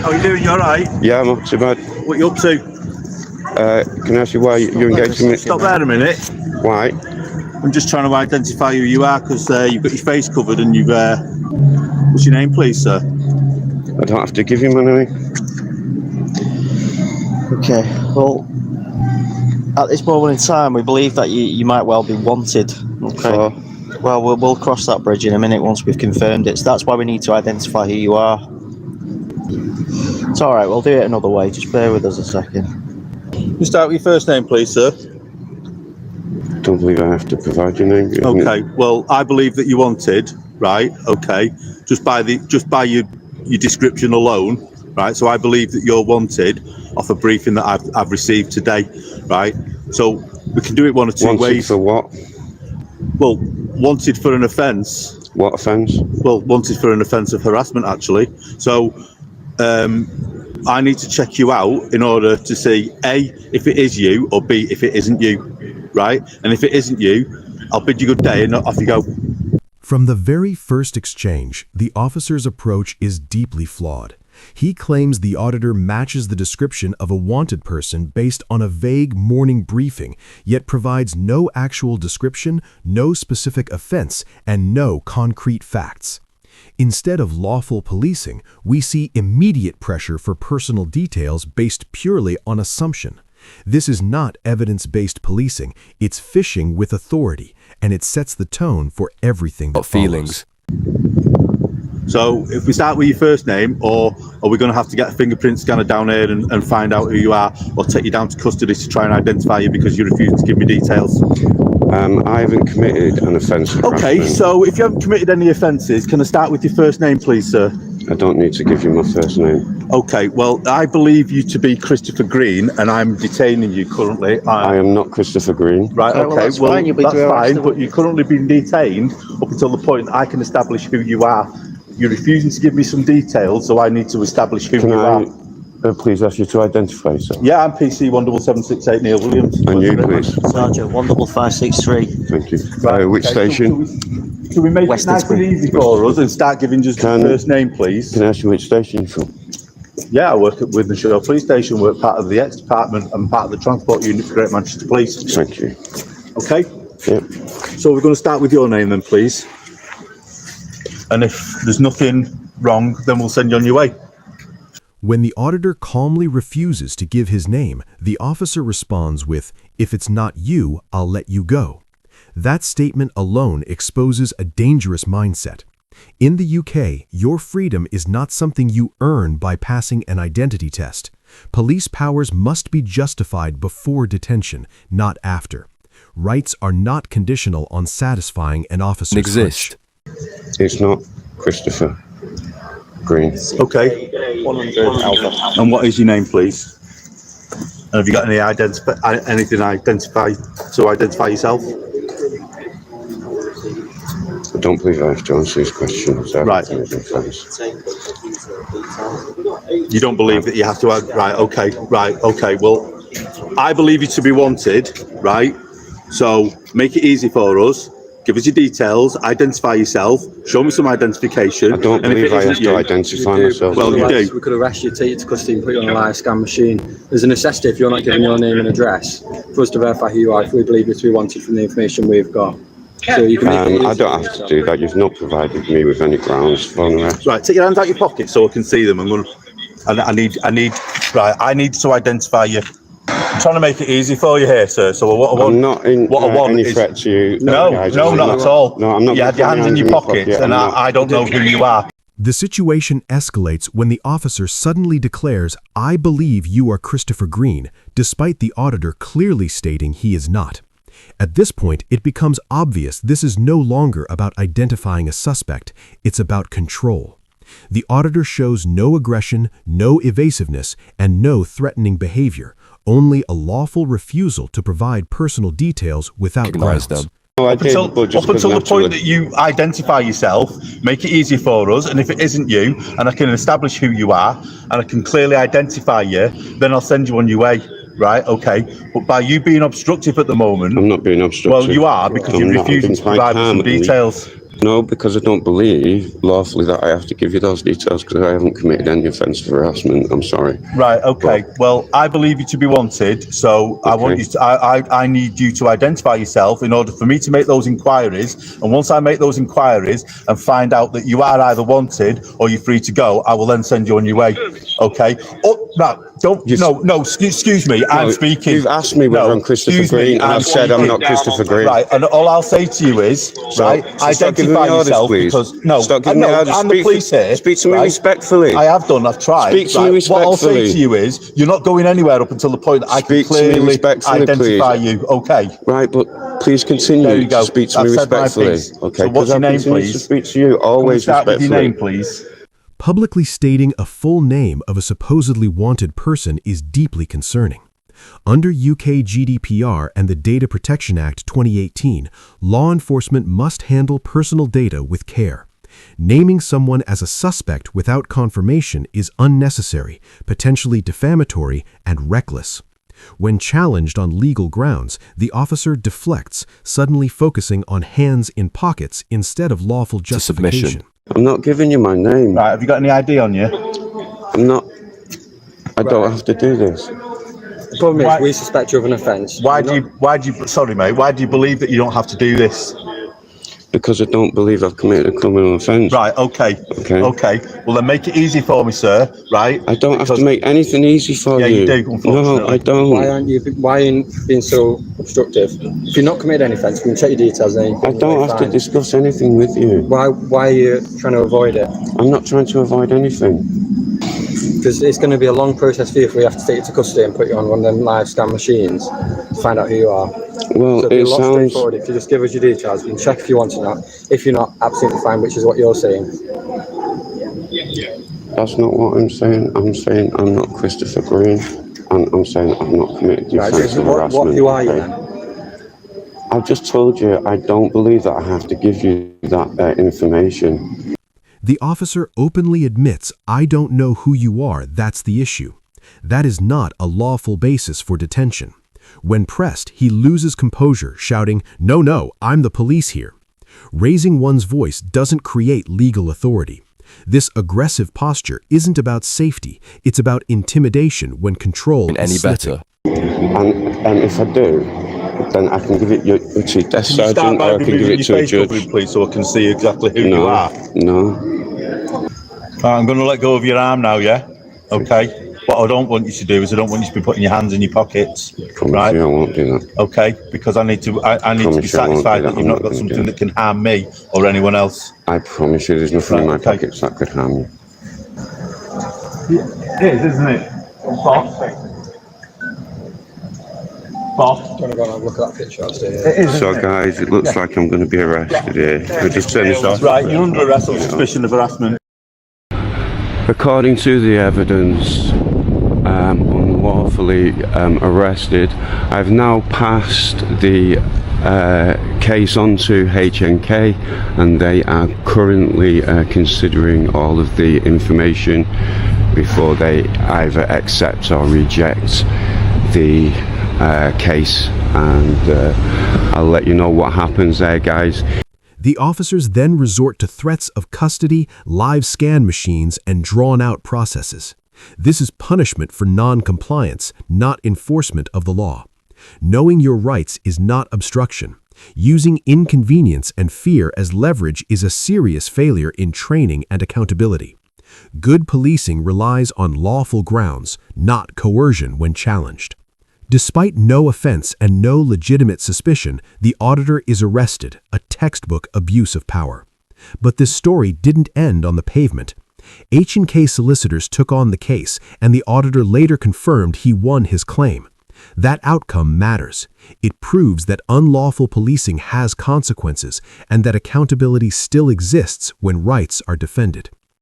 How are you doing? You alright? Yeah, I'm not too bad. What are you up to? Can I ask you why you're engaging me? Stop there a minute. Why? I'm just trying to identify who you are because you've got your face covered and you've... what's your name, please, sir? I don't have to give you my name. Okay, well, at this moment in time, we believe that you might well be wanted. Okay. Well, we'll cross that bridge in a minute once we've confirmed it. So that's why we need to identify who you are. It's all right. We'll do it another way. Just bear with us a second. You start with your first name, please, sir. Don't believe I have to provide your name. Okay. Well, I believe that you're wanted, right? Okay. Just by your description alone, right? So I believe that you're wanted off a briefing that I've received today, right? So we can do it one or two ways. Wanted for what? Well, wanted for an offence. What offence? Well, wanted for an offence of harassment, actually. So I need to check you out in order to see A, if it is you, or B, if it isn't you, right? And if it isn't you, I'll bid you good day and off you go. From the very first exchange, the officer's approach is deeply flawed. He claims the auditor matches the description of a wanted person based on a vague morning briefing, yet provides no actual description, no specific offense, and no concrete facts. Instead of lawful policing, we see immediate pressure for personal details based purely on assumption. This is not evidence-based policing, it's fishing with authority, and it sets the tone for everything that follows. So if we start with your first name, or are we going to have to get a fingerprint scanner down here and find out who you are, or take you down to custody to try and identify you because you refuse to give me details? I haven't committed an offence. Okay, so if you haven't committed any offences, can I start with your first name, please, sir? I don't need to give you my first name. Okay, well, I believe you to be Christopher Green, and I'm detaining you currently. I am not Christopher Green. Right, okay, that's fine. You'll be that's fine, arrested. but you're currently being detained up until the point that I can establish who you are. You're refusing to give me some details, so I need to establish who you are. Please ask you to identify yourself? Yeah, I'm PC 17768 Neil Williams. And you, please? Sergeant 15563. Thank you. Right, which okay, station? Can we make Western it nice and easy for us and start giving just the first name, please? Can I ask you which station you're from? Yeah, I work at Withenshaw Police Station, work part of the X Department and part of the Transport Unit for Great Manchester Police. Thank you. Okay? Yep. So we're going to start with your name then, please. And if there's nothing wrong, then we'll send you on your way. When the auditor calmly refuses to give his name, the officer responds with, "If it's not you, I'll let you go." That statement alone exposes a dangerous mindset. In the UK, your freedom is not something you earn by passing an identity test. Police powers must be justified before detention, not after. Rights are not conditional on satisfying an officer's hunch. It's not Christopher Green. Okay. 100 Alpha. And what is your name, please? And have you got any anything to identify yourself? I don't believe I have to answer these questions. Right. You don't believe that you have to add, right, okay. Well, I believe you to be wanted, right? So make it easy for us. Give us your details, identify yourself, show me some identification. I don't believe I have to identify myself. Well, you do. We could arrest you, take you to custody and put you on a live scan machine. There's a necessity, if you're not giving your name and address, for us to verify who you are if we believe you to be wanted from the information we've got. So you can I don't have to do that. You've not provided me with any grounds for an arrest. Right, take your hands out your pocket so I can see them. I need to identify you. I'm trying to make it easy for you here, sir. So what I want, I'm not in any threat to you. No, not at all. No, I'm not. You had your hands in your pockets, and I don't know who you are. The situation escalates when the officer suddenly declares, "I believe you are Christopher Green," despite the auditor clearly stating he is not. At this point, it becomes obvious this is no longer about identifying a suspect, it's about control. The auditor shows no aggression, no evasiveness, and no threatening behavior, only a lawful refusal to provide personal details without grounds. Up until the point that you identify yourself, make it easy for us, and if it isn't you, and I can establish who you are, and I can clearly identify you, then I'll send you on your way. Right, okay. But by you being obstructive at the moment... I'm not being obstructive. Well, you are, because you're refusing to provide some details. No, because I don't believe lawfully that I have to give you those details because I haven't committed any offence of harassment. I'm sorry. Right, okay. Well, I believe you to be wanted, so I want you to, I need you to identify yourself in order for me to make those inquiries. And once I make those inquiries and find out that you are either wanted or you're free to go, I will then send you on your way. Okay? Oh, no, don't, excuse me, I'm speaking. You've asked me whether I'm Christopher Green, and I've said I'm not Christopher Green. Right, and all I'll say to you is, identify yourself, because, stop giving me orders. I'm the police here. Speak to me respectfully. I have done, I've tried. Speak to me respectfully. What I'll say to you is, you're not going anywhere up until the point that I can clearly identify you, okay? Right, but please continue to speak to me respectfully. Okay, so what's your name, please? To speak to you, always respectfully. Your name, please. Publicly stating a full name of a supposedly wanted person is deeply concerning. Under UK GDPR and the Data Protection Act 2018, law enforcement must handle personal data with care. Naming someone as a suspect without confirmation is unnecessary, potentially defamatory, and reckless. When challenged on legal grounds, the officer deflects, suddenly focusing on hands in pockets instead of lawful justification. I'm not giving you my name. Right, have you got any ID on you? I'm not. I don't have to do this. The problem is, we suspect you of an offence. Sorry mate, why do you believe that you don't have to do this? Because I don't believe I've committed a criminal offence. Right, okay. Well, then make it easy for me, sir, right? I don't have to make anything easy for you. Yeah, you do, unfortunately. No, I don't. Why are you being so obstructive? If you're not committed any offence, we can check your details and I don't have to discuss anything with you. Why are you trying to avoid it? I'm not trying to avoid anything. Because it's going to be a long process for you if we have to take you to custody and put you on one of them live scan machines to find out who you are. Well, so it sounds straightforward. If you just give us your details, we can check if you want or not. If you're not, absolutely fine, which is what you're saying. That's not what I'm saying. I'm saying I'm not Christopher Green, and I'm saying I've not committed offensive harassment. Who are you then? I've just told you I don't believe that I have to give you that information. The officer openly admits, "I don't know who you are, that's the issue." That is not a lawful basis for detention. When pressed, he loses composure, shouting, No, I'm the police here." Raising one's voice doesn't create legal authority. This aggressive posture isn't about safety, it's about intimidation when control is slipping. And if I do, then I can give it to a desk sergeant, or I can give it to a judge. Please, so I can see exactly who you are. No. I'm going to let go of your arm now, yeah? Okay. What I don't want you to do is I don't want you to be putting your hands in your pockets. Promise you I won't do that. Okay, because I need to be satisfied that you've not got something that can harm me or anyone else. I promise you there's nothing in my pockets that could harm you. It is, isn't it? Boss. Do you want to go and have a look at that picture upstairs? So guys, it looks like I'm going to be arrested here. We'll just turn this off. Right, you're under arrest on suspicion of harassment. According to the evidence, unlawfully arrested. I've now passed the case on to H&K, and they are currently considering all of the information before they either accept or reject the case, and I'll let you know what happens there, guys. The officers then resort to threats of custody, live scan machines, and drawn-out processes. This is punishment for non-compliance, not enforcement of the law. Knowing your rights is not obstruction. Using inconvenience and fear as leverage is a serious failure in training and accountability. Good policing relies on lawful grounds, not coercion when challenged. Despite no offense and no legitimate suspicion, the auditor is arrested, a textbook abuse of power. But this story didn't end on the pavement. H&K Solicitors took on the case, and the auditor later confirmed he won his claim. That outcome matters. It proves that unlawful policing has consequences and that accountability still exists when rights are defended.